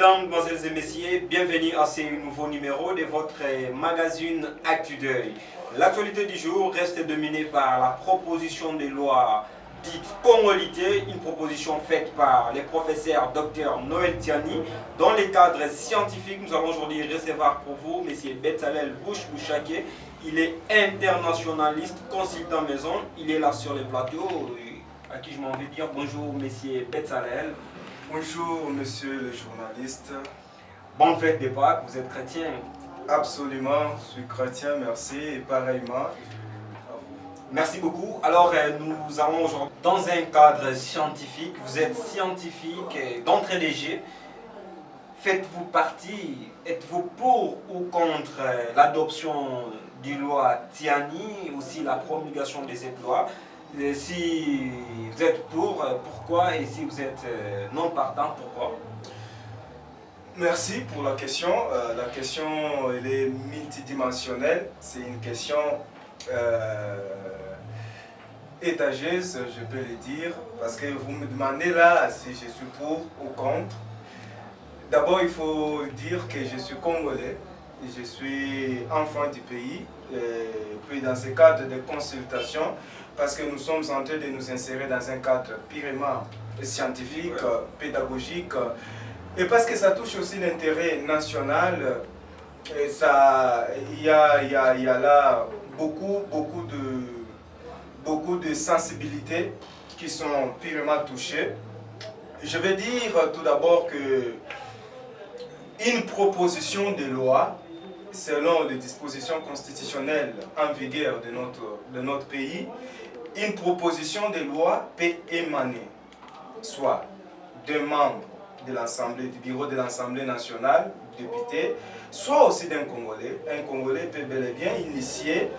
Mesdames, Mesdemoiselles et Messieurs, bienvenue à ce nouveau numéro de votre magazine Actu d'œil. L'actualité du jour reste dominée par la proposition de loi dite Congolité, une proposition faite par les professeurs Dr Noël Tiani. Dans le cadre scientifique, nous allons aujourd'hui recevoir pour vous M. Betsalel Bouche-Bouchake. Il est internationaliste, consultant maison. Il est là sur le plateau, à qui je m'en vais dire bonjour M. Betsalel. Bonjour monsieur le journaliste. Bonne fête de Pâques, vous êtes chrétien? Absolument, je suis chrétien, merci, et pareillement. Merci beaucoup. Alors nous allons aujourd'hui dans un cadre scientifique. Vous êtes scientifique d'entrée de jeu. Faites-vous partie, êtes-vous pour ou contre l'adoption du loi Tiani, aussi la promulgation de cette loi? Si vous êtes pour, pourquoi? Et si vous êtes non partant, pourquoi? Merci pour la question. La question elle est multidimensionnelle. C'est une question étageuse, je peux le dire, parce que vous me demandez là si je suis pour ou contre. D'abord, il faut dire que je suis congolais, je suis enfant du pays, puis dans ce cadre de consultation, parce que nous sommes en train de nous insérer dans un cadre purement scientifique, pédagogique, et parce que ça touche aussi l'intérêt national. Il y a là beaucoup de sensibilités qui sont purement touchées. Je vais dire tout d'abord que une proposition de loi, selon les dispositions constitutionnelles en vigueur de notre pays, une proposition de loi peut émaner soit d'un membre de l'Assemblée, du bureau de l'Assemblée nationale, député, soit aussi d'un Congolais. Un Congolais peut bel et bien initier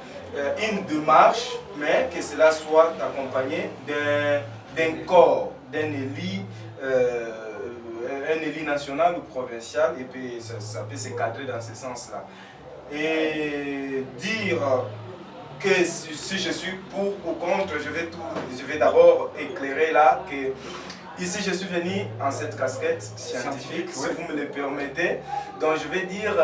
une démarche, mais que cela soit accompagné d'un corps, d'un élu, un élu national ou provincial, et puis ça peut se cadrer dans ce sens-là. Et dire que si je suis pour ou contre, je vais d'abord éclairer là que ici je suis venu en cette casquette scientifique, si vous me le permettez. Donc je vais dire,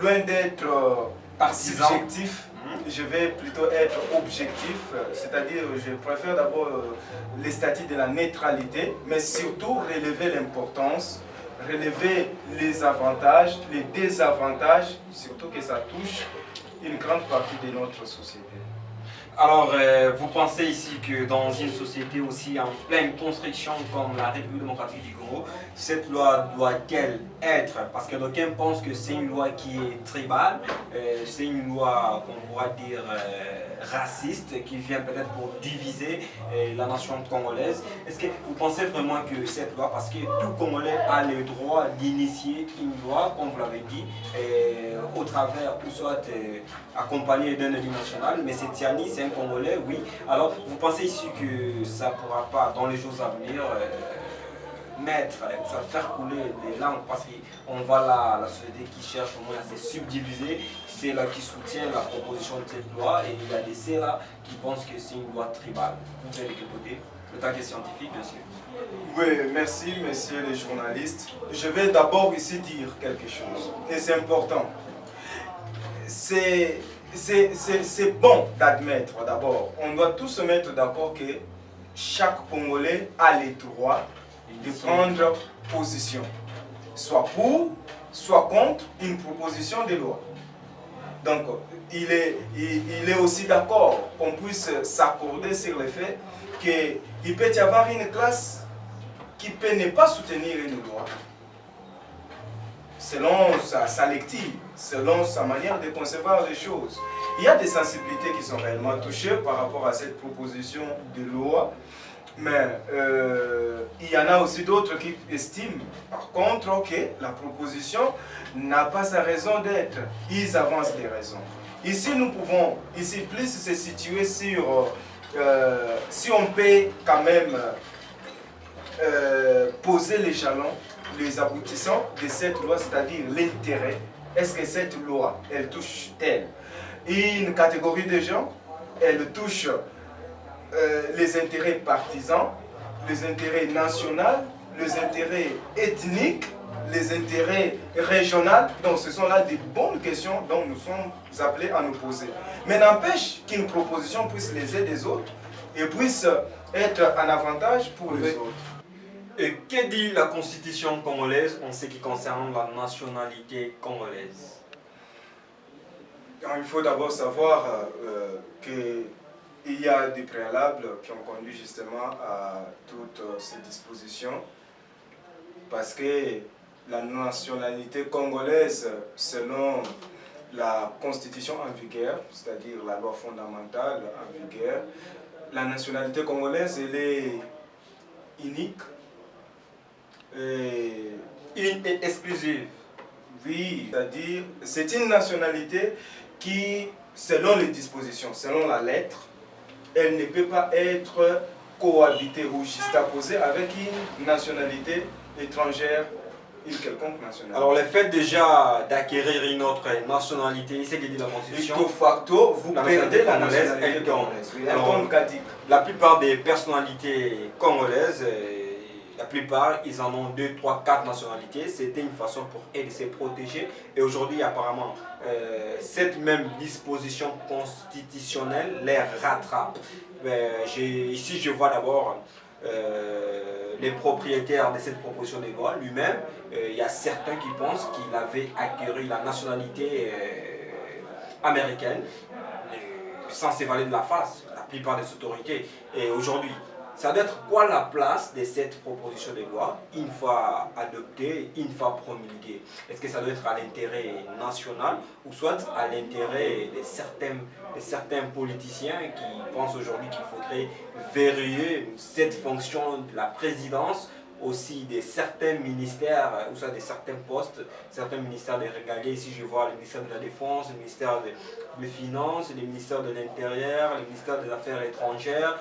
loin d'être subjectif, je vais plutôt être objectif, c'est-à-dire je préfère d'abord les statuts de la neutralité, mais surtout relever l'importance, relever les avantages, les désavantages, surtout que ça touche une grande partie de notre société. Alors, vous pensez ici que dans une société aussi en pleine construction comme la République démocratique du Congo, cette loi doit-elle être, parce que d'aucuns pensent que c'est une loi qui est tribale, c'est une loi qu'on pourra dire raciste, qui vient peut-être pour diviser la nation congolaise. Est-ce que vous pensez vraiment que cette loi, parce que tout Congolais a le droit d'initier une loi, comme vous l'avez dit, au travers ou soit accompagné d'un élu national, mais c'est Tiani, c'est un Congolais, oui. Alors, vous pensez ici que ça ne pourra pas, dans les jours à venir, soit faire couler des langues, parce qu'on voit la société qui cherche au moins à se subdiviser, c'est là qui soutient la proposition de cette loi, et il y a des ceux-là qui pensent que c'est une loi tribale. Vous êtes de quel côté? Le temps qui est scientifique, bien sûr. Oui, merci, messieurs les journalistes. Je vais d'abord ici dire quelque chose, et c'est important. C'est bon d'admettre d'abord, on doit tous se mettre d'accord que chaque Congolais a le droit de prendre position, soit pour, soit contre une proposition de loi. Donc, il est aussi d'accord qu'on puisse s'accorder sur le fait qu'il peut y avoir une classe qui peut ne pas soutenir une loi, selon sa lecture, selon sa manière de concevoir les choses. Il y a des sensibilités qui sont réellement touchées par rapport à cette proposition de loi, mais il y en a aussi d'autres qui estiment, par contre, que la proposition n'a pas sa raison d'être. Ils avancent des raisons. Ici, nous pouvons plus se situer sur si on peut quand même poser les jalons, les aboutissants de cette loi, c'est-à-dire l'intérêt. Est-ce que cette loi, elle touche-t-elle une catégorie de gens? Elle touche les intérêts partisans, les intérêts nationaux, les intérêts ethniques, les intérêts régionaux. Donc ce sont là des bonnes questions dont nous sommes appelés à nous poser. Mais n'empêche qu'une proposition puisse léser les autres et puisse être un avantage pour les autres. Et que dit la constitution congolaise en ce qui concerne la nationalité congolaise? Il faut d'abord savoir qu'il y a des préalables qui ont conduit justement à toutes ces dispositions, parce que la nationalité congolaise, selon la constitution en vigueur, c'est-à-dire la loi fondamentale en vigueur, la nationalité congolaise, elle est unique et exclusive. Oui, c'est-à-dire c'est une nationalité qui, selon les dispositions, selon la lettre, elle ne peut pas être cohabitée ou juxtaposée avec une nationalité étrangère, une quelconque nationalité. Alors le fait déjà d'acquérir une autre nationalité, c'est ce que dit la Constitution. De facto, vous perdez la nationalité congolaise. La plupart des personnalités congolaises, la plupart, ils en ont 2, 3, 4 nationalités. C'était une façon pour elles de se protéger. Et aujourd'hui, apparemment, cette même disposition constitutionnelle les rattrape. Ici, je vois d'abord les propriétaires de cette proposition de loi lui-même. Il y a certains qui pensent qu'il avait acquis la nationalité américaine sans s'évaluer de la face, la plupart des autorités. Et aujourd'hui, ça doit être quoi la place de cette proposition de loi une fois adoptée, une fois promulguée? Est-ce que ça doit être à l'intérêt national ou soit à l'intérêt de certains politiciens qui pensent aujourd'hui qu'il faudrait verrouiller cette fonction de la présidence, aussi de certains ministères, ou soit de certains postes, certains ministères des régaliers. Ici, je vois le ministère de la Défense, le ministère des Finances, le ministère de l'Intérieur, le ministère des Affaires étrangères,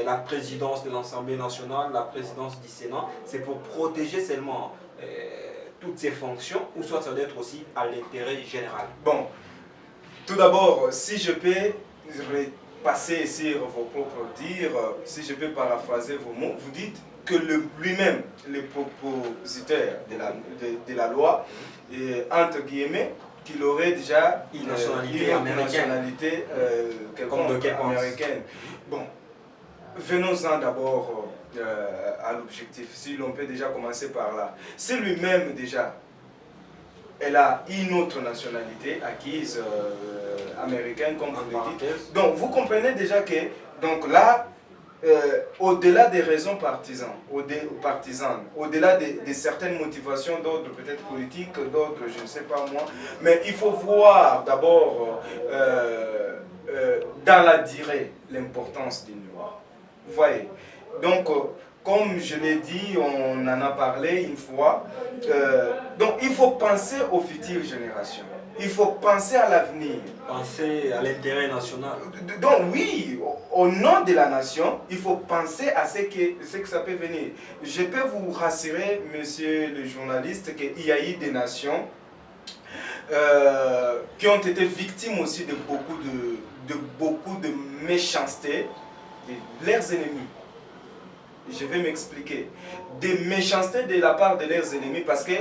la présidence de l'Assemblée nationale, la présidence du Sénat. C'est pour protéger seulement toutes ces fonctions, ou soit ça doit être aussi à l'intérêt général. Bon, tout d'abord, si je peux passer sur vos propres dires, si je peux paraphraser vos mots, vous dites que lui-même, le propositeur de la loi, entre guillemets, qu'il aurait déjà une nationalité américaine. Américaine. Bon, venons-en d'abord à l'objectif, si l'on peut déjà commencer par là. Si lui-même déjà, elle a une autre nationalité acquise américaine, comme vous le dites. Donc vous comprenez déjà que, donc là, au-delà des raisons partisanes, au-delà de certaines motivations d'ordre peut-être politique, d'ordre je ne sais pas moi, mais il faut voir d'abord dans la durée l'importance d'une loi. Vous voyez, donc comme je l'ai dit, on en a parlé une fois, donc il faut penser aux futures générations. Il faut penser à l'avenir. Penser à l'intérêt national. Donc oui, au nom de la nation, il faut penser à ce que ça peut venir. Je peux vous rassurer, monsieur le journaliste, qu'il y a eu des nations qui ont été victimes aussi de beaucoup de méchanceté de leurs ennemis. Je vais m'expliquer. Des méchancetés de la part de leurs ennemis parce que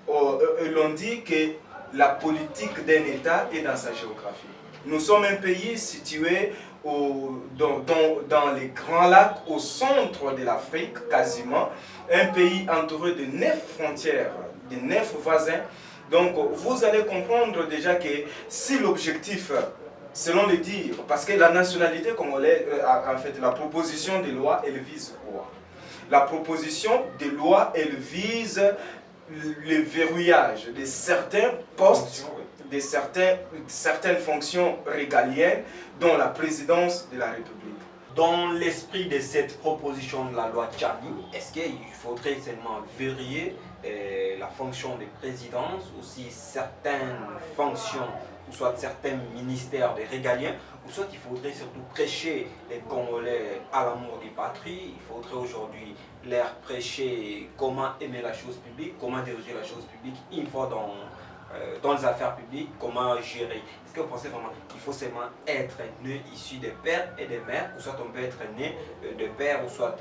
l'on dit que la politique d'un État est dans sa géographie. Nous sommes un pays situé dans les grands lacs, au centre de l'Afrique quasiment, un pays entouré de 9 frontières, de 9 voisins. Donc vous allez comprendre déjà que si l'objectif, selon le dire, parce que la nationalité congolaise, en fait la proposition de loi, elle vise quoi? La proposition de loi, elle vise le verrouillage de certains postes, de certaines fonctions régaliennes, dont la présidence de la République. Dans l'esprit de cette proposition de la loi Tchani, est-ce qu'il faudrait seulement verrouiller la fonction de présidence, aussi certaines fonctions, ou soit certains ministères des régaliens, ou soit il faudrait surtout prêcher les Congolais à l'amour des patries, il faudrait aujourd'hui leur prêcher comment aimer la chose publique, comment diriger la chose publique une fois dans les affaires publiques, comment gérer. Est-ce que vous pensez vraiment qu'il faut seulement être né issu des pères et des mères, ou soit on peut être né de père, ou soit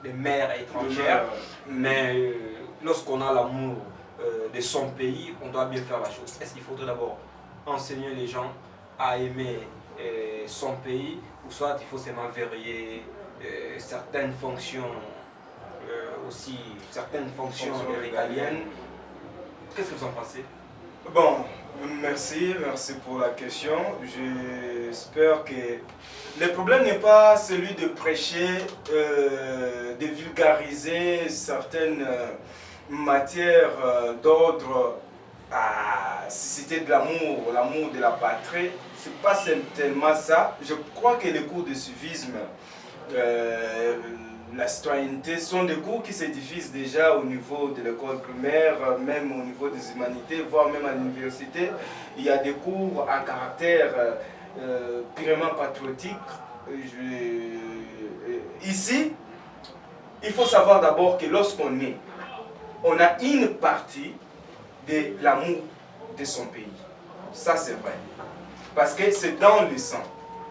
des mères étrangères, mais lorsqu'on a l'amour de son pays, on doit bien faire la chose. Est-ce qu'il faudrait d'abord enseigner les gens à aimer son pays, ou soit il faut seulement verrouiller certaines fonctions, aussi certaines fonctions régaliennes? Qu'est-ce que vous en pensez? Bon, merci pour la question. J'espère que le problème n'est pas celui de prêcher, de vulgariser certaines matières d'ordre à susciter de l'amour, l'amour de la patrie. C'est pas tellement ça. Je crois que les cours de civisme, la citoyenneté sont des cours qui se diffusent déjà au niveau de l'école primaire, même au niveau des humanités, voire même à l'université. Il y a des cours à caractère purement patriotique. Ici, il faut savoir d'abord que lorsqu'on est, on a une partie de l'amour de son pays. Ça, c'est vrai. Parce que c'est dans le sang.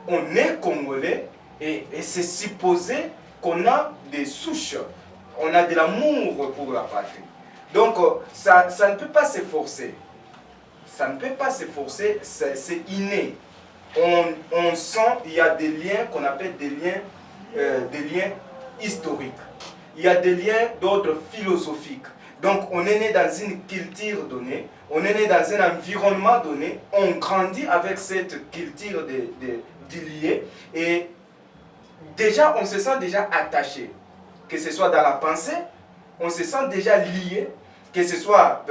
On est congolais et c'est supposé qu'on a des souches. On a de l'amour pour la patrie. Donc, ça ne peut pas s'efforcer. Ça ne peut pas s'efforcer, c'est inné. On sent, il y a des liens qu'on appelle des liens historiques. Il y a des liens d'ordre philosophique. Donc, on est né dans une culture donnée, on est né dans un environnement donné, on grandit avec cette culture de lier, et déjà, on se sent déjà attaché, que ce soit dans la pensée, on se sent déjà lié, que ce soit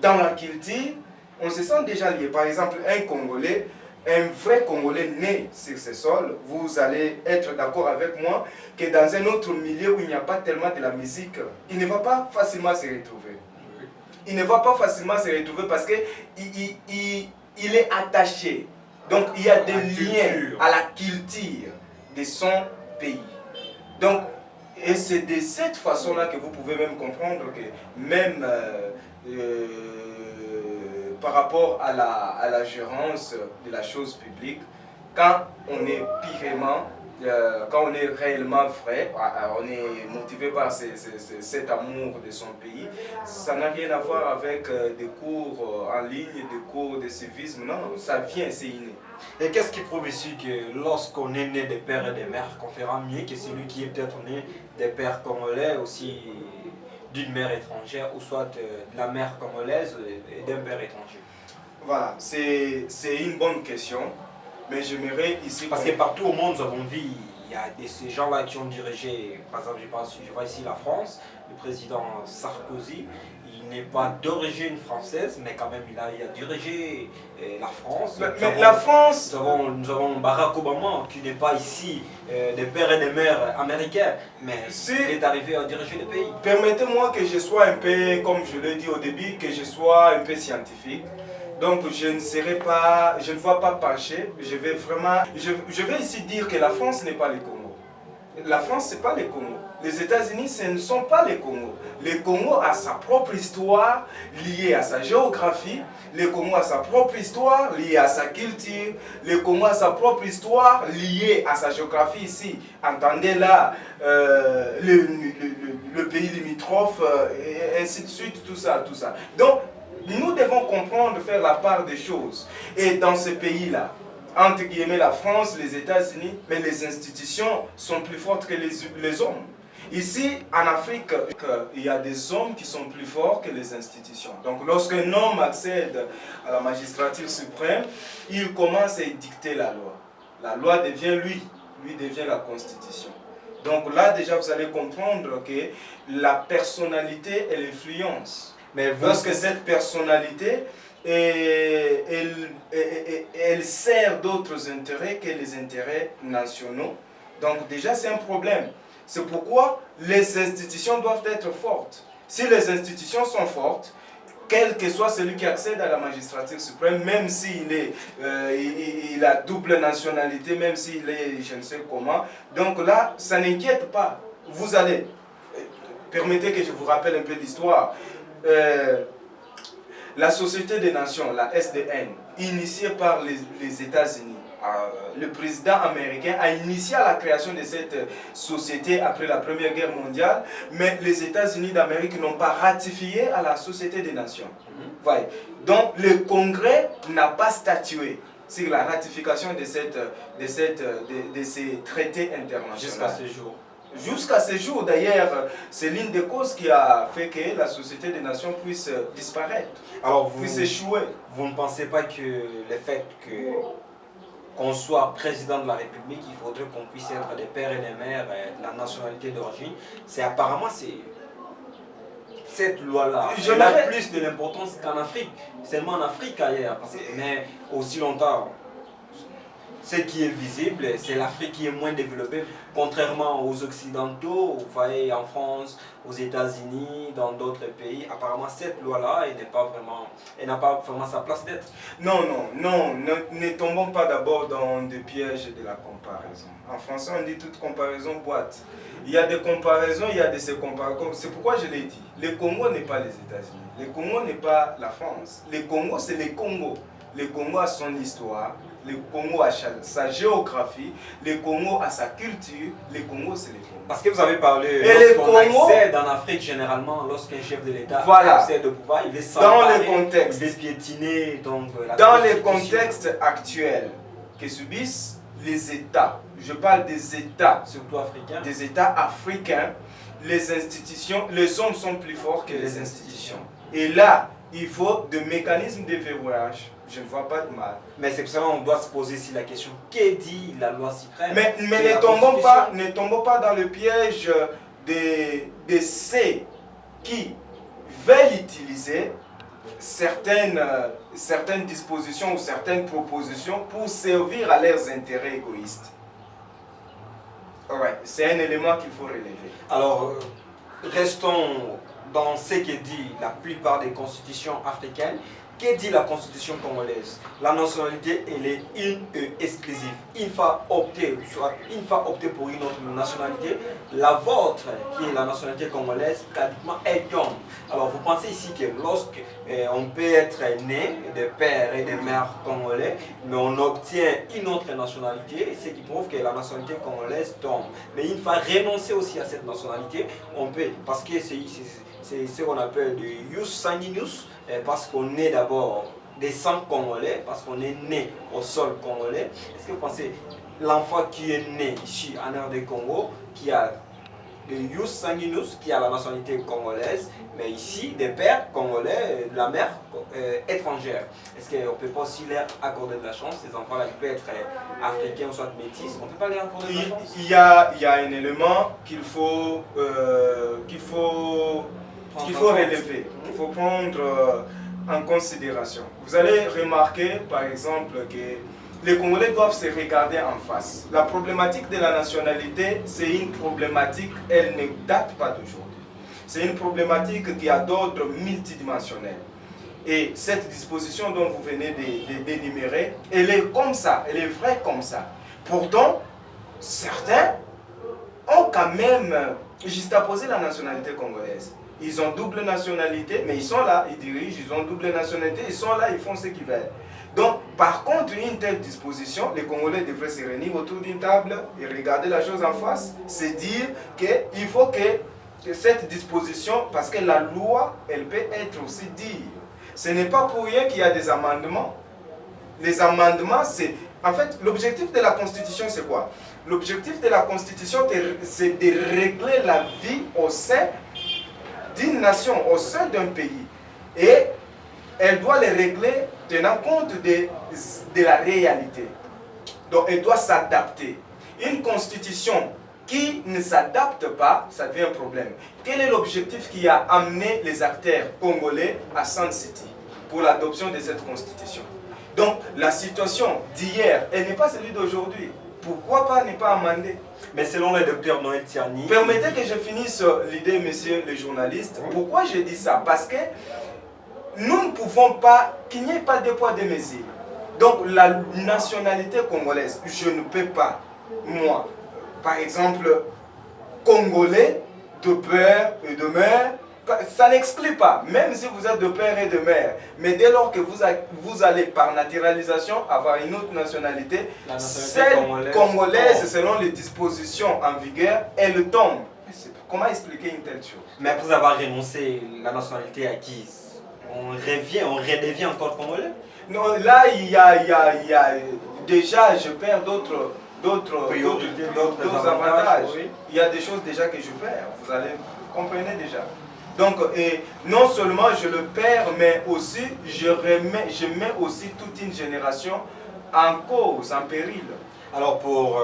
dans la culture, on se sent déjà lié. Par exemple, un Congolais, un vrai Congolais né sur ce sol, vous allez être d'accord avec moi que dans un autre milieu où il n'y a pas tellement de la musique, il ne va pas facilement se retrouver. Il ne va pas facilement se retrouver parce qu'il est attaché. Donc il y a des liens à la culture de son pays. Donc, et c'est de cette façon-là que vous pouvez même comprendre que même par rapport à la gérance de la chose publique, quand on est quand on est réellement vrai, on est motivé par cet amour de son pays, ça n'a rien à voir avec des cours en ligne, des cours de civisme, non, ça vient, c'est inné. Et qu'est-ce qui prouve ici que lorsqu'on est né des pères et des mères, qu'on fera mieux que celui qui est peut-être né des pères congolais, aussi d'une mère étrangère, ou soit de la mère congolaise et d'un père étranger? Voilà, c'est une bonne question, mais j'aimerais ici... Parce que partout au monde, nous avons vu, il y a ces gens-là qui ont dirigé, par exemple, je vois ici la France, le président Sarkozy, il n'est pas d'origine française, mais quand même il a dirigé la France. Mais la France... Nous avons Barack Obama, qui n'est pas ici des pères et des mères américains, mais il est arrivé à diriger le pays. Permettez-moi que je sois un peu, comme je l'ai dit au début, que je sois un peu scientifique. Donc je ne vois pas pencher, je vais ici dire que la France n'est pas le Congo. La France, ce n'est pas le Congo. Les États-Unis, ce ne sont pas le Congo. Le Congo a sa propre histoire liée à sa géographie. Le Congo a sa propre histoire liée à sa culture. Le Congo a sa propre histoire liée à sa géographie ici. Entendez là, le pays limitrophe, et ainsi de suite, tout ça, tout ça. Donc, nous devons comprendre, faire la part des choses. Et dans ce pays-là, entre guillemets la France, les États-Unis, mais les institutions sont plus fortes que les hommes. Ici, en Afrique, il y a des hommes qui sont plus forts que les institutions. Donc, lorsqu'un homme accède à la magistrature suprême, il commence à dicter la loi. La loi devient lui devient la Constitution. Donc là, déjà, vous allez comprendre que la personnalité, elle influence. Mais lorsque cette personnalité, elle sert d'autres intérêts que les intérêts nationaux, donc déjà c'est un problème. C'est pourquoi les institutions doivent être fortes. Si les institutions sont fortes, quel que soit celui qui accède à la magistrature suprême, même s'il il a double nationalité, même s'il est je ne sais comment, donc là, ça n'inquiète pas. Vous allez, permettez que je vous rappelle un peu l'histoire. La Société des Nations, la SDN, initiée par les États-Unis, le président américain a initié la création de cette société après la Première Guerre mondiale, mais les États-Unis d'Amérique n'ont pas ratifié à la Société des Nations. Voyez. Donc le Congrès n'a pas statué sur la ratification de ces traités internationaux. Jusqu'à ce jour. Jusqu'à ce jour, d'ailleurs, c'est l'une des causes qui a fait que la Société des Nations puisse disparaître, alors puisse échouer. Vous ne pensez pas que le fait qu'on soit président de la République, il faudrait qu'on puisse être des pères et des mères de la nationalité d'origine, c'est apparemment cette loi-là, elle a plus de l'importance qu'en Afrique, seulement en Afrique ailleurs, mais aussi longtemps. Ce qui est visible, c'est l'Afrique qui est moins développée, contrairement aux Occidentaux, vous voyez, en France, aux États-Unis, dans d'autres pays. Apparemment, cette loi-là, elle n'a pas vraiment sa place d'être. Non, ne tombons pas d'abord dans des pièges de la comparaison. En français, on dit toute comparaison boîte. Il y a des comparaisons, il y a de ces comparaisons. C'est pourquoi je l'ai dit. Le Congo n'est pas les États-Unis. Le Congo n'est pas la France. Le Congo, c'est le Congo. Le Congo a son histoire. Le Congo a sa géographie, le Congo a sa culture, le Congo c'est le Congo. Parce que vous avez parlé, lorsqu'on accède en Afrique généralement, lorsqu'un chef de l'État accède au pouvoir, il veut s'emparer, il veut piétiner. Donc, dans le contexte actuel que subissent les États, je parle des États, surtout africains, des États africains, les institutions, les hommes sont plus forts que les institutions. Et là, il faut des mécanismes de verrouillage. Je ne vois pas de mal. Mais c'est pour ça qu'on doit se poser ici la question, qu'est dit la loi suprême? Mais ne tombons pas dans le piège de ceux qui veulent utiliser certaines dispositions ou certaines propositions pour servir à leurs intérêts égoïstes. Ouais, c'est un élément qu'il faut relever. Alors, restons dans ce que dit la plupart des constitutions africaines. Que dit la constitution congolaise? La nationalité, elle est une et exclusive. Il faut opter pour une autre nationalité. La vôtre, qui est la nationalité congolaise, pratiquement est homme. Alors vous pensez ici que lorsque on peut être né de pères et de mères congolais, mais on obtient une autre nationalité, ce qui prouve que la nationalité congolaise tombe. Mais il faut renoncer aussi à cette nationalité. On peut, parce que c'est ce qu'on appelle du jus sanguinus, parce qu'on est d'abord des sangs congolais, parce qu'on est né au sol congolais. Est-ce que vous pensez l'enfant qui est né ici en Aire du Congo, qui a le jus sanguinus, qui a la nationalité congolaise, mais ici des pères congolais, de la mère étrangère, est-ce qu'on ne peut pas aussi leur accorder de la chance? Ces enfants-là, ils peuvent être africains ou soit métis, on ne peut pas leur accorder de la chance? Il y a un élément qu'il faut relever, qu'il faut prendre en considération. Vous allez remarquer par exemple que les Congolais doivent se regarder en face. La problématique de la nationalité, c'est une problématique, elle ne date pas d'aujourd'hui. C'est une problématique qui a d'ordre multidimensionnel. Et cette disposition dont vous venez d'énumérer, elle est comme ça, elle est vraie comme ça. Pourtant, certains ont quand même juxtaposé la nationalité congolaise. Ils ont double nationalité, mais ils sont là, ils dirigent, ils ont double nationalité, ils sont là, ils font ce qu'ils veulent. Donc, par contre, une telle disposition, les Congolais devraient se réunir autour d'une table et regarder la chose en face, c'est dire qu'il faut que cette disposition, parce que la loi, elle peut être aussi dire. Ce n'est pas pour rien qu'il y a des amendements. Les amendements, c'est... En fait, l'objectif de la Constitution, c'est quoi? L'objectif de la Constitution, c'est de régler la vie au sein d'une nation, au sein d'un pays. Et elle doit les régler tenant compte de la réalité. Donc, elle doit s'adapter. Une constitution qui ne s'adapte pas, ça devient un problème. Quel est l'objectif qui a amené les acteurs congolais à Sun City pour l'adoption de cette constitution? Donc, la situation d'hier, elle n'est pas celle d'aujourd'hui. Pourquoi pas ne pas amender? Mais selon le docteur Noël Tiani... Permettez que je finisse l'idée, messieurs les journalistes. Pourquoi je dis ça? Parce que nous ne pouvons pas, qu'il n'y ait pas de poids de mesure. Donc la nationalité congolaise, je ne peux pas, moi, par exemple, congolais, de père et de mère, Ça n'exclut pas, même si vous êtes de père et de mère, mais dès lors que vous allez par naturalisation avoir une autre nationalité, celle congolaise, selon les dispositions en vigueur, elle tombe. Comment expliquer une telle chose? Mais après avoir renoncé la nationalité acquise, on redevient encore congolais? Non, là, il y a déjà, je perds d'autres avantages. Oui. Il y a des choses déjà que je perds, vous allez comprendre déjà. Donc, et non seulement je le perds, mais aussi je mets aussi toute une génération en cause, en péril. Alors pour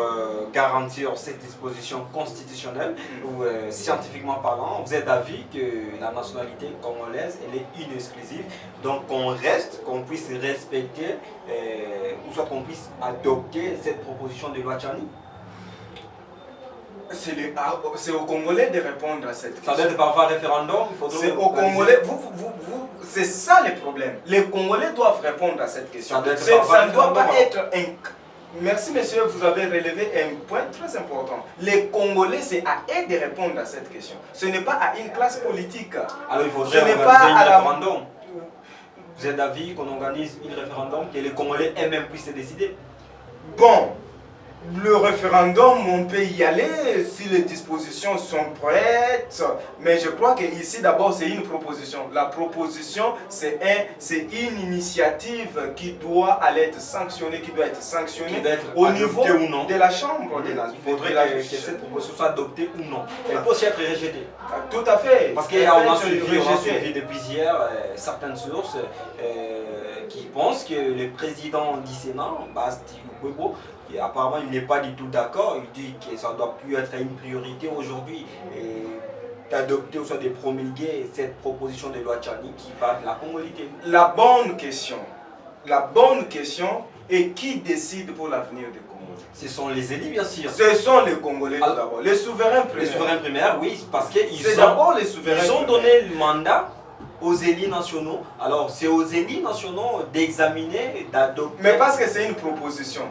garantir cette disposition constitutionnelle ou scientifiquement parlant, vous êtes d'avis que la nationalité congolaise elle est inexclusive, donc qu'on reste, qu'on puisse respecter ou soit qu'on puisse adopter cette proposition de loi Tchani? C'est aux Congolais de répondre à cette question. Ça doit être par voie référendum, il faudra... C'est aux Congolais, c'est ça le problème. Les Congolais doivent répondre à cette question. Ça ne doit pas être un... Merci monsieur, vous avez relevé un point très important. Les Congolais, c'est à eux de répondre à cette question. Ce n'est pas à une classe politique. Alors il faudrait organiser un référendum. Vous êtes d'avis qu'on organise un référendum, que les Congolais eux-mêmes puissent décider? Bon, le référendum, on peut y aller si les dispositions sont prêtes, mais je crois qu'ici d'abord c'est une proposition. La proposition c'est une initiative qui doit aller être sanctionnée, au niveau de la Chambre. Il faudrait que cette proposition soit adoptée ou non. Elle peut aussi être rejetée. Tout à fait. Parce qu'on a suivi depuis hier certaines sources qui pensent que le président du Sénat, Basti Lukwebo, apparemment il n'est pas du tout d'accord, il dit que ça ne doit plus être une priorité aujourd'hui d'adopter ou soit de promulguer cette proposition de loi Tchani qui parle de la congolité. La bonne question est qui décide pour l'avenir des Congolais? Ce sont les élus bien sûr. Ce sont les Congolais tout d'abord, les souverains primaires. Les souverains primaires, oui, parce qu'ils ont donné le mandat aux élus nationaux. Alors c'est aux élus nationaux d'examiner, d'adopter. Mais parce que c'est une proposition,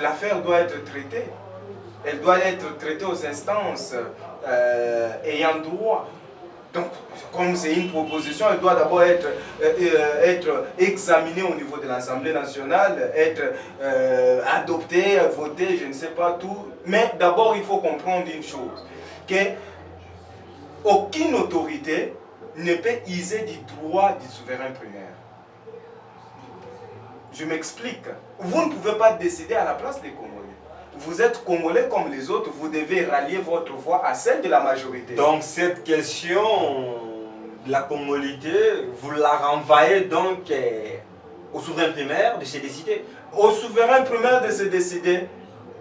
l'affaire doit être traitée. Elle doit être traitée aux instances ayant droit. Donc, comme c'est une proposition, elle doit d'abord être examinée au niveau de l'Assemblée nationale, être adoptée, votée, je ne sais pas tout. Mais d'abord, il faut comprendre une chose, qu'aucune autorité ne peut user du droit du souverain primaire. Je m'explique. Vous ne pouvez pas décider à la place des Congolais. Vous êtes Congolais comme les autres, vous devez rallier votre voix à celle de la majorité. Donc cette question de la congolité, vous la renvoyez donc au souverain primaire de se décider? Au souverain primaire de se décider.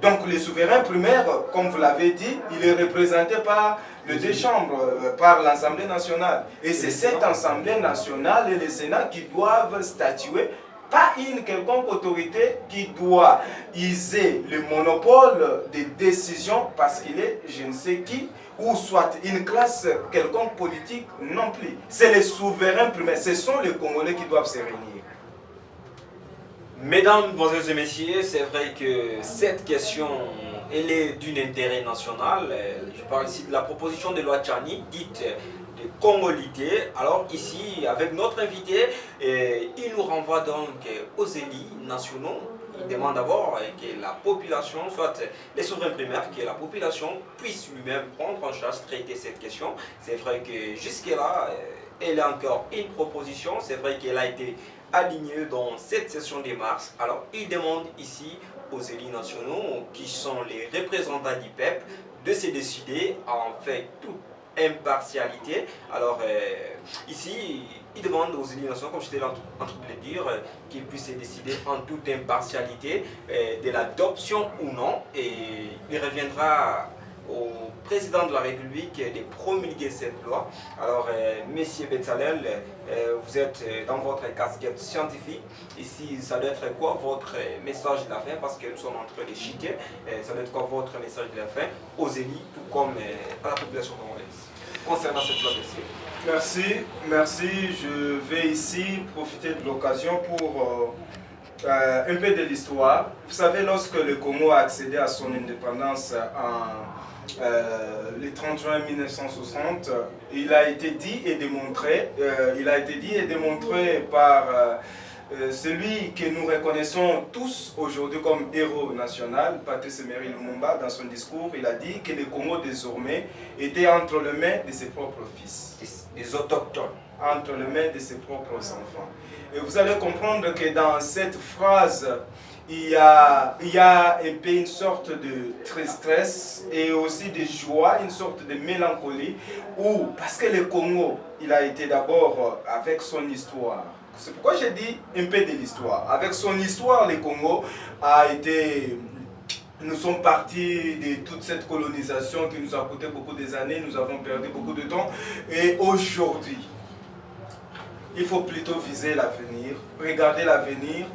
Donc le souverain primaire, comme vous l'avez dit, il est représenté par les deux chambres, par l'Assemblée nationale. Et c'est cette Assemblée nationale et le Sénat qui doivent statuer, pas une quelconque autorité qui doit user le monopole des décisions parce qu'il est je ne sais qui, ou soit une classe quelconque politique non plus. C'est les souverains primaires, ce sont les Congolais qui doivent se réunir. Mesdames, mesdemoiselles et messieurs, c'est vrai que cette question, elle est d'un intérêt national. Je parle ici de la proposition de loi Tchani, dite de congolité. Alors ici, avec notre invité, il nous renvoie donc aux élus nationaux. Il demande d'abord que la population, soit les souverains primaires, que la population puisse lui-même prendre en charge, traiter cette question. C'est vrai que jusque-là, elle a encore une proposition. C'est vrai qu'elle a été alignée dans cette session de mars. Alors, il demande ici aux élus nationaux, qui sont les représentants du peuple, de se décider en fait toute impartialité. Alors, ici, il demande aux élus nationaux, comme j'étais en train de le dire, qu'ils puissent décider en toute impartialité de l'adoption ou non. Et il reviendra au président de la République de promulguer cette loi. Alors, Monsieur Betsalel, vous êtes dans votre casquette scientifique. Ici, ça doit être quoi votre message de la fin? Parce que nous sommes en train de chuter. Ça doit être quoi votre message de la fin aux élus, tout comme à la population congolaise, concernant cette loi de Merci. Je vais ici profiter de l'occasion pour un peu de l'histoire. Vous savez, lorsque le Congo a accédé à son indépendance le 30 juin 1960, il a été dit et démontré, par celui que nous reconnaissons tous aujourd'hui comme héros national, Patrice Emery Lumumba. Dans son discours, il a dit que le Congo désormais était entre les mains de ses propres fils. Des autochtones. Entre les mains de ses propres enfants. Et vous allez comprendre que dans cette phrase, il y a un peu une sorte de tristesse et aussi de joie, une sorte de mélancolie, parce que le Congo, il a été d'abord avec son histoire. C'est pourquoi j'ai dit un peu de l'histoire. Avec son histoire, le Congo a été... Nous sommes partis de toute cette colonisation qui nous a coûté beaucoup des années, nous avons perdu beaucoup de temps. Et aujourd'hui, il faut plutôt viser l'avenir, regarder l'avenir,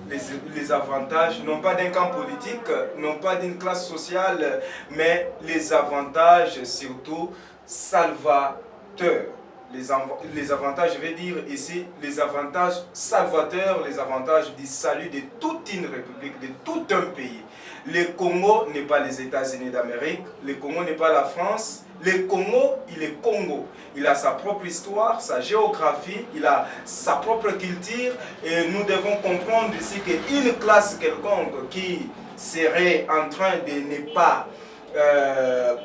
les avantages, non pas d'un camp politique, non pas d'une classe sociale, mais les avantages surtout salvateurs. Les avantages, je vais dire ici, les avantages salvateurs, les avantages du salut de toute une république, de tout un pays. Le Congo n'est pas les États-Unis d'Amérique, le Congo n'est pas la France. Le Congo, il est Congo. Il a sa propre histoire, sa géographie, il a sa propre culture. Et nous devons comprendre ici qu'une classe quelconque qui serait en train de ne pas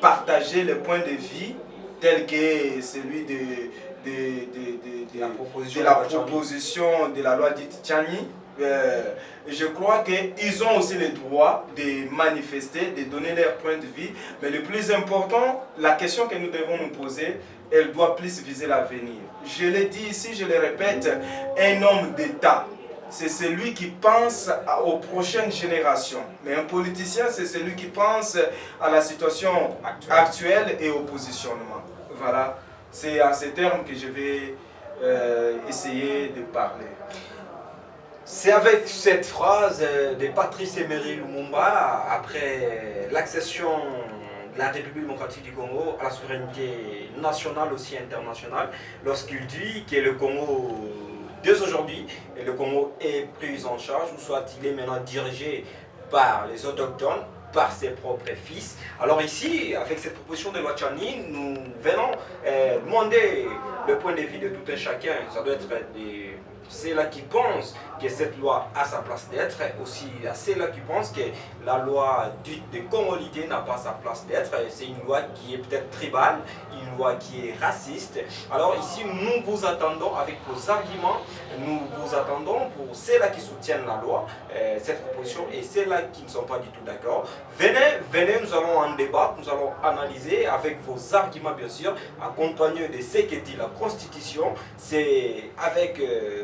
partager le point de vue tel que celui de la proposition de la loi dite Tchani, je crois qu'ils ont aussi le droit de manifester, de donner leur point de vue. Mais le plus important, la question que nous devons nous poser, elle doit plus viser l'avenir. Je l'ai dit ici, je le répète, un homme d'État, c'est celui qui pense aux prochaines générations. Mais un politicien, c'est celui qui pense à la situation actuelle et au positionnement. Voilà, c'est à ces termes que je vais essayer de parler. C'est avec cette phrase de Patrice Emery Lumumba, après l'accession de la République démocratique du Congo à la souveraineté nationale aussi internationale, lorsqu'il dit que le Congo, dès aujourd'hui, le Congo est pris en charge, ou soit il est maintenant dirigé par les autochtones, par ses propres fils. Alors ici, avec cette proposition de loi Tchani, nous venons demander le point de vue de tout un chacun. Ça doit être ceux-là qui pensent que cette loi a sa place d'être, aussi à ceux-là qui pensent que la loi dite de congolité n'a pas sa place d'être. C'est une loi qui est peut-être tribale, une loi qui est raciste. Alors ici, nous vous attendons avec vos arguments, nous vous attendons pour ceux-là qui soutiennent la loi, cette proposition, et ceux-là qui ne sont pas du tout d'accord. Venez, nous allons en débattre, nous allons analyser avec vos arguments bien sûr, accompagnés de ce que dit la Constitution. C'est avec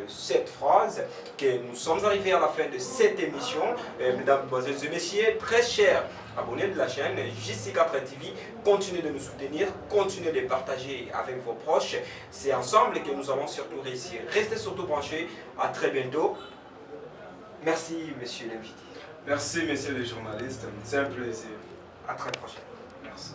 cette phrase que nous sommes arrivés à la fin de cette émission. Mesdames, mesdemoiselles et messieurs, très chers abonnés de la chaîne JC4 TV, continuez de nous soutenir, continuez de partager avec vos proches. C'est ensemble que nous allons surtout réussir. Restez surtout branchés. À très bientôt. Merci, monsieur l'invité. Merci, messieurs les journalistes. C'est un plaisir. À très prochaine. Merci.